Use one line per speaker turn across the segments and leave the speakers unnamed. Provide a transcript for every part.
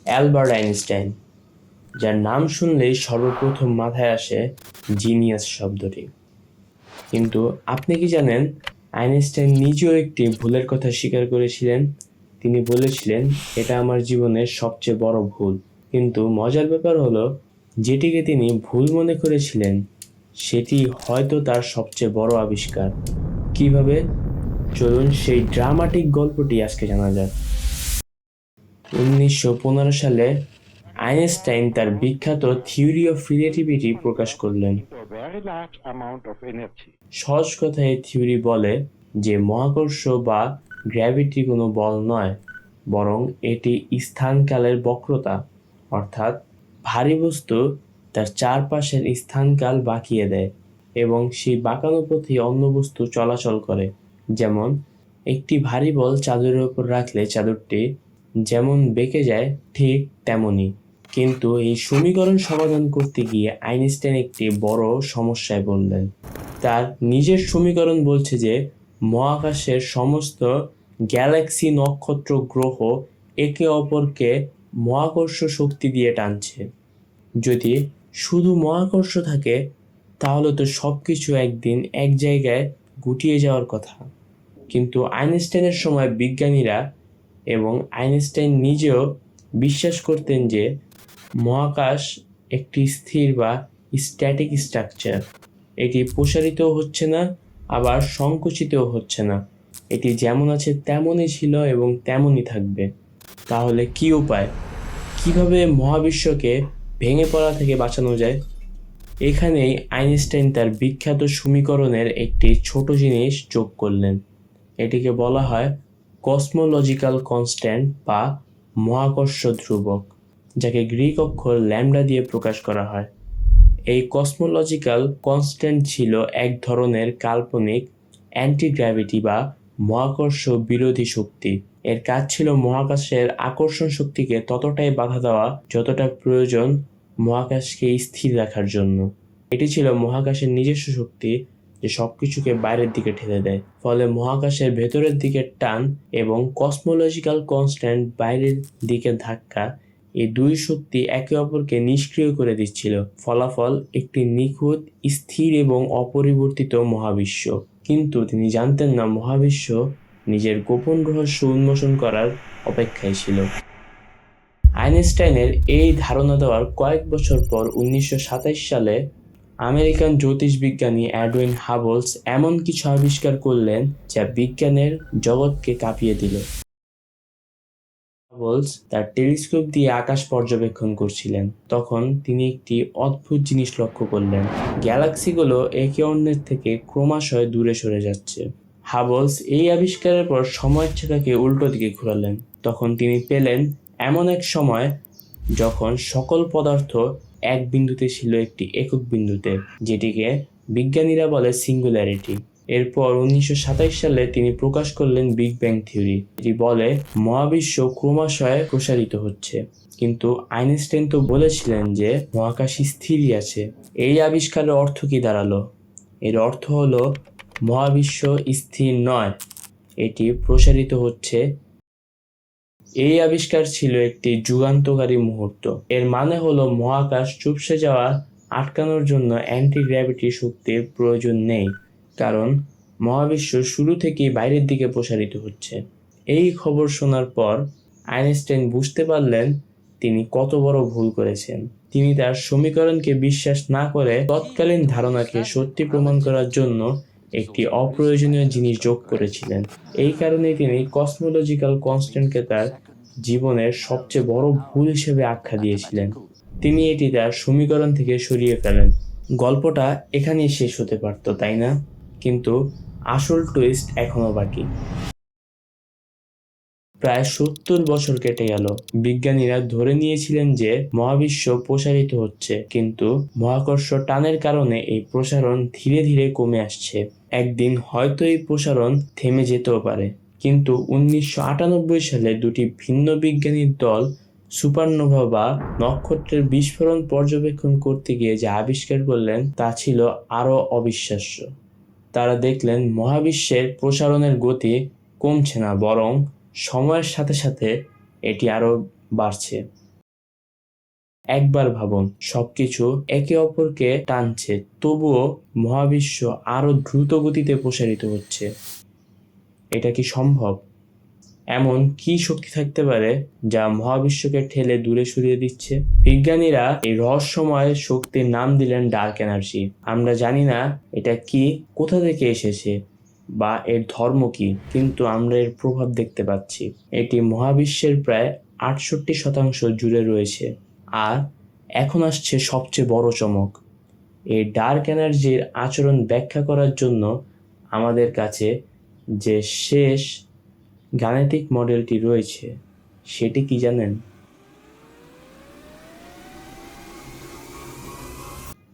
Albert Einstein, যার নাম শুনলেই সর্বপ্রথম মাথায় আসে জিনিয়াস শব্দটি। কিন্তু আপনি কি জানেন, আইনস্টাইন নিজেও একটি ভুলের কথা স্বীকার করেছিলেন। তিনি বলেছিলেন, এটা আমার জীবনের সবচেয়ে বড় ভুল। কিন্তু মজার ব্যাপার হলো, যেটিকে তিনি ভুল মনে করেছিলেন সেটি হয়তো তার সবচেয়ে বড় আবিষ্কার। কিভাবে? চলুন সেই ড্রামাটিক গল্পটি আজকে জানা যাক। 1915 সালে আইনস্টাইন তার বিখ্যাত থিওরি অফ রিলেটিভিটি প্রকাশ করলেন। সহজ কথায় এই থিওরি বলে যে মহাকর্ষ বা গ্র্যাভিটি কোনো বল নয়, বরং এটি স্থানকালের বক্রতা, অর্থাৎ ভারী বস্তু তার চারপাশের স্থানকাল বাঁকিয়ে দেয় এবং সেই বাঁকানো পথে অন্য বস্তু চলাচল করে। যেমন একটি ভারী বল চাদরের উপর রাখলে চাদরটি যেমন বেঁকে যায়, ঠিক তেমনই। কিন্তু এই সমীকরণ সমাধান করতে গিয়ে আইনস্টাইন একটি বড় সমস্যায় পড়লেন। তার নিজের সমীকরণ বলছে যে মহাকাশের সমস্ত গ্যালাক্সি, নক্ষত্র, গ্রহ একে অপরকে মহাকর্ষ শক্তি দিয়ে টানছে। যদি শুধু মহাকর্ষ থাকে তাহলে তো সবকিছু একদিন এক জায়গায় গুটিয়ে যাওয়ার কথা। কিন্তু আইনস্টাইনের সময় বিজ্ঞানীরা এবং আইনস্টাইন নিজেও বিশ্বাস করতেন যে মহাকাশ একটি স্থির বা স্ট্যাটিক স্ট্রাকচার। এটি প্রসারিতও হচ্ছে না, আবার সংকুচিতও হচ্ছে না। এটি যেমন আছে তেমনই ছিল এবং তেমনই থাকবে। তাহলে কি উপায়? কিভাবে মহাবিশ্বকে ভেঙে পড়া থেকে বাঁচানো যায়? এখানেই আইনস্টাইন তার বিখ্যাত সমীকরণের একটি ছোট জিনিস যোগ করলেন। এটিকে বলা হয় কসমোলজিক্যাল কনস্ট্যান্ট বা মহাকর্ষ ধ্রুবক, যাকে গ্রিক অক্ষর ল্যামডা দিয়ে প্রকাশ করা হয়। এই কসমোলজিক্যাল কনস্ট্যান্ট ছিল এক ধরনের কাল্পনিক অ্যান্টিগ্র্যাভিটি বা মহাকর্ষ বিরোধী শক্তি। এর কাজ ছিল মহাকাশের আকর্ষণ শক্তিকে ততটাই বাধা দেওয়া যতটা প্রয়োজন মহাকাশকে স্থির রাখার জন্য। এটি ছিল মহাকাশের নিজস্ব শক্তি, যে সবকিছুকে বাইরের দিকে ঠেলে দেয়। ফলে মহাকাশের ভেতরের দিকে টান এবং কসমোলজিক্যাল কনস্ট্যান্ট বাইরের দিকে ধাক্কা, এই দুই শক্তি একে অপরকে নিষ্ক্রিয় করে দিচ্ছিল। ফলাফল একটি নিখুঁত, স্থির এবং অপরিবর্তিত মহাবিশ্ব। কিন্তু তিনি জানতেন না মহাবিশ্ব নিজের গোপন রহস্য উন্মোচন করার অপেক্ষায় ছিল। আইনস্টাইনের এই ধারণা দেওয়ার কয়েক বছর পর 1927 সালে আমেরিকান জ্যোতিষবিজ্ঞানী এডউইন হাবলস এমন কিছু আবিষ্কার করলেন যা বিজ্ঞানের জগৎকে কাঁপিয়ে দিল। হাবলস তার টেলিস্কোপ দিয়ে আকাশ পর্যবেক্ষণ করছিলেন। তখন তিনি একটি অদ্ভুত জিনিস লক্ষ্য করলেন। গ্যালাক্সিগুলো একে অন্যের থেকে ক্রমশই দূরে সরে যাচ্ছে। হাবলস এই আবিষ্কারের পর সময়ের চাকাকে উল্টো দিকে ঘোরালেন। তখন তিনি পেলেন এমন এক সময় যখন সকল পদার্থ এক বিন্দুতে ছিল, একটি একক বিন্দুতে, যেটিকে বিজ্ঞানীরা বলে সিঙ্গুলারিটি। এরপর 1927 সালে তিনি প্রকাশ করলেন বিগ ব্যাং থিওরি। এটি বলে মহাবিশ্ব ক্রমশই প্রসারিত হচ্ছে। কিন্তু আইনস্টাইন তো বলেছিলেন যে মহাকাশ স্থিরই আছে। এই আবিষ্কারের অর্থ কি দাঁড়ালো? এর অর্থ হলো মহাবিশ্ব স্থির নয়, এটি প্রসারিত হচ্ছে। এই আবিষ্কার ছিল একটি যুগান্তকারী মুহূর্ত। এর মানে হলো মহাকাশ চুপসে যাওয়া আটকানোর জন্য অ্যান্টি গ্র্যাভিটি শক্তির প্রয়োজন নেই, কারণ মহাবিশ্ব শুরু থেকেই বাইরের দিকে প্রসারিত হচ্ছে। এই খবর শোনার পর আইনস্টাইন বুঝতে পারলেন তিনি কত বড় ভুল করেছেন। তিনি তার সমীকরণকে বিশ্বাস না করে তৎকালীন ধারণাকে সত্যি প্রমাণ করার জন্য একটি অপ্রয়োজনীয় জিনিস যোগ করেছিলেন। এই কারণেই তিনি কসমোলজিক্যাল কনস্ট্যান্টকে তার জীবনের সবচেয়ে বড় ভুল হিসেবে আখ্যা দিয়েছিলেন। তিনি এটি তার সমীকরণ থেকে সরিয়ে ফেলেন। গল্পটা এখানেই শেষ হতে পারত, তাই না? কিন্তু আসল টুইস্ট এখনো বাকি। প্রায় 70 বছর কেটে গেল। বিজ্ঞানীরা ধরে নিয়েছিলেন যে মহাবিশ্ব প্রসারিত হচ্ছে, কিন্তু মহাকর্ষ টানের কারণে এই প্রসারণ ধীরে ধীরে কমে আসছে। একদিন হয়তো এই প্রসারণ থেমে যেতেও পারে। কিন্তু 1998 সালে দুটি ভিন্ন বিজ্ঞানীর দল সুপারনোভা বা নক্ষত্রের বিস্ফোরণ পর্যবেক্ষণ করতে গিয়ে যে আবিষ্কার করলেন তা ছিল আরো অবিশ্বাস্য। তারা দেখলেন মহাবিশ্বের প্রসারণের গতি কমছে না, বরং সময়ের সাথে সাথে এটি আরো বাড়ছে। একবার ভাবুন, সবকিছু একে অপরকে টানছে, তবুও মহাবিশ্ব আরো দ্রুত গতিতে প্রসারিত হচ্ছে। এটা কি সম্ভব? এমন কি শক্তি থাকতে পারে যা মহাবিশ্বকে ঠেলে দূরে সরিয়ে দিচ্ছে? বিজ্ঞানীরা এই রহস্যময় শক্তির নাম দিলেন ডার্ক এনার্জি। আমরা জানি না এটা কি, কোথা থেকে এসেছে বা এর ধর্ম কি, কিন্তু আমরা এর প্রভাব দেখতে পাচ্ছি। এটি মহাবিশ্বের প্রায় 68% জুড়ে রয়েছে। আর এখন আসছে সবচেয়ে বড় চমক। এই ডার্ক এনার্জির আচরণ ব্যাখ্যা করার জন্য আমাদের কাছে যে শেষ গাণিতিক মডেলটি রয়েছে, সেটি কি জানেন?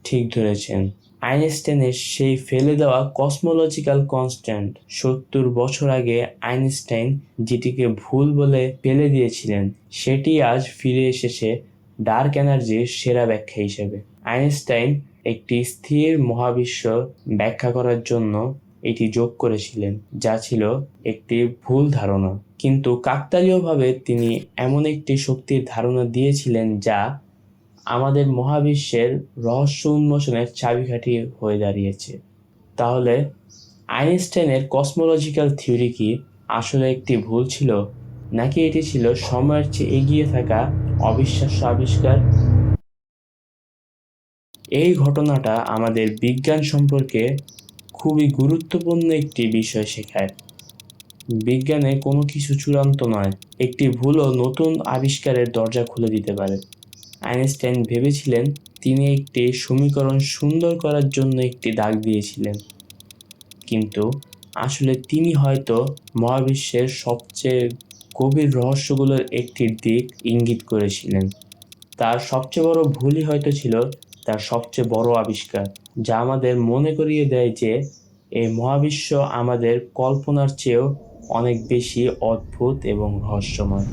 ঠিক ধরেছেন, আইনস্টাইনের সেই ফেলে দেওয়া কসমোলজিক্যাল কনস্ট্যান্ট। 70 বছর আগে আইনস্টাইন যেটিকে ভুল বলে ফেলে দিয়েছিলেন, সেটি আজ ফিরে এসেছে ডার্ক এনার্জির সেরা ব্যাখ্যা হিসেবে। আইনস্টাইন একটি স্থির মহাবিশ্ব ব্যাখ্যা করার জন্য এটি যোগ করেছিলেন, যা ছিল একটি ভুল ধারণা। কিন্তু কাকতালীয়ভাবে তিনি এমন একটি শক্তির ধারণা দিয়েছিলেন যা আমাদের মহাবিশ্বের রহস্য উন্মোচনের চাবিকাঠি হয়ে দাঁড়িয়েছে। তাহলে আইনস্টাইনের কসমোলজিক্যাল থিওরি কি আসলে একটি ভুল ছিল, নাকি এটি ছিল সময়ের চেয়ে এগিয়ে থাকা অবিশ্বাস্য আবিষ্কার? এই ঘটনাটা আমাদের বিজ্ঞান সম্পর্কে খুবই গুরুত্বপূর্ণ একটি বিষয় শেখায়। বিজ্ঞানে কোনো কিছু চূড়ান্ত নয়, একটি ভুলও নতুন আবিষ্কারের দরজা খুলে দিতে পারে। আইনস্টাইন ভেবেছিলেন তিনি একটি সমীকরণ সুন্দর করার জন্য একটি দাগ দিয়েছিলেন, কিন্তু আসলে তিনি হয়তো মহাবিশ্বের সবচেয়ে গভীর রহস্যগুলোর একটির দিক ইঙ্গিত করেছিলেন। তার সবচেয়ে বড় ভুলই হয়তো ছিল তার সবচেয়ে বড় আবিষ্কার, যা আমাদের মনে করিয়ে দেয় যে এই মহাবিশ্ব আমাদের কল্পনার চেয়েও অনেক বেশি অদ্ভুত এবং রহস্যময়।